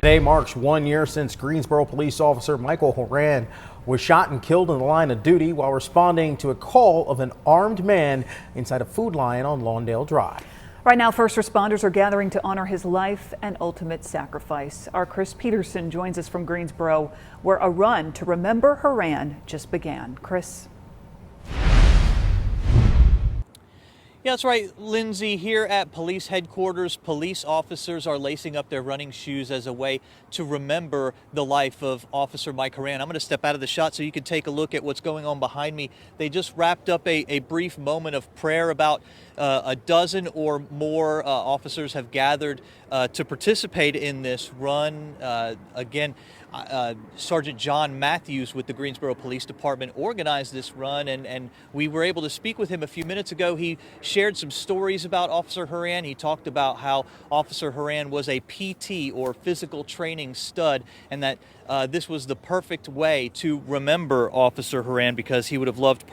Today marks 1 year since Greensboro police officer Michael Horan was shot and killed in the line of duty while responding to a call of an armed man inside a Food Lion on Lawndale Drive. Right now, first responders are gathering to honor his life and ultimate sacrifice. Our Chris Peterson joins us from Greensboro, where a run to remember Horan just began. Chris. Yeah, that's right, Lindsay. Here at police headquarters, police officers are lacing up their running shoes as a way to remember the life of Officer Mike Horan. I'm going to step out of the shot so you can take a look at what's going on behind me. They just wrapped up a brief moment of prayer. About a dozen or more officers have gathered to participate in this run. Sergeant John Matthews with the Greensboro Police Department organized this run, and we were able to speak with him a few minutes ago. He shared some stories about Officer Horan. He talked about how Officer Horan was a PT, or physical training stud, and that this was the perfect way to remember Officer Horan because he would have loved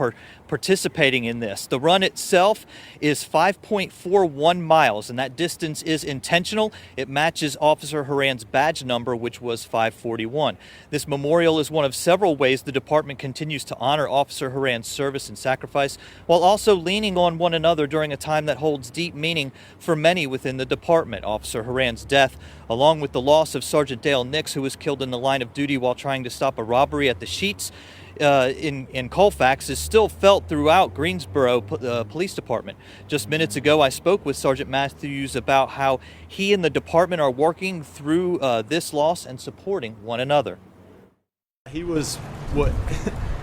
participating in this. The run itself is 5.41 miles, and that distance is intentional. It matches Officer Horan's badge number, which was 541. This memorial is one of several ways the department continues to honor Officer Horan's service and sacrifice, while also leaning on one another during a time that holds deep meaning for many within the department. Officer Horan's death, along with the loss of Sergeant Dale Nix, who was killed in the line of duty while trying to stop a robbery at the Sheets in Colfax, is still felt throughout Greensboro Police Department. Just minutes ago, I spoke with Sergeant Matthews about how he and the department are working through this loss and supporting one another. He was what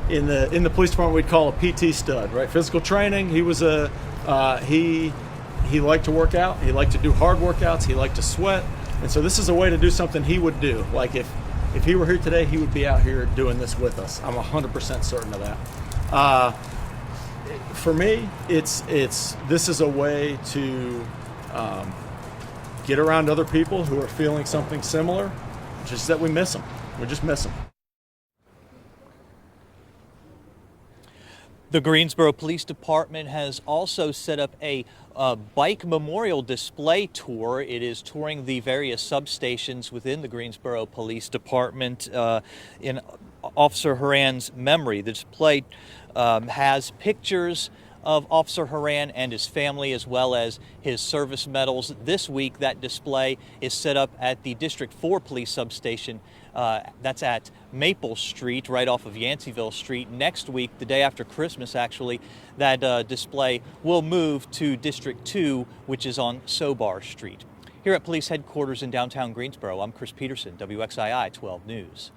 in the police department we'd call a PT stud, right? Physical training. He was he liked to work out. He liked to do hard workouts. He liked to sweat, and so this is a way to do something he would do. Like if he were here today, he would be out here doing this with us. I'm 100% certain of that. For me, this is a way to get around other people who are feeling something similar, just that we miss them. We just miss them. The Greensboro Police Department has also set up a bike memorial display tour. It is touring the various substations within the Greensboro Police Department in Officer Horan's memory. The display has pictures of Officer Horan and his family, as well as his service medals. This week, that display is set up at the District 4 Police Substation. That's at Maple Street, right off of Yanceyville Street. Next week, the day after Christmas, actually, that display will move to District 2, which is on Sobar Street. Here at Police Headquarters in downtown Greensboro, I'm Chris Peterson, WXII 12 News.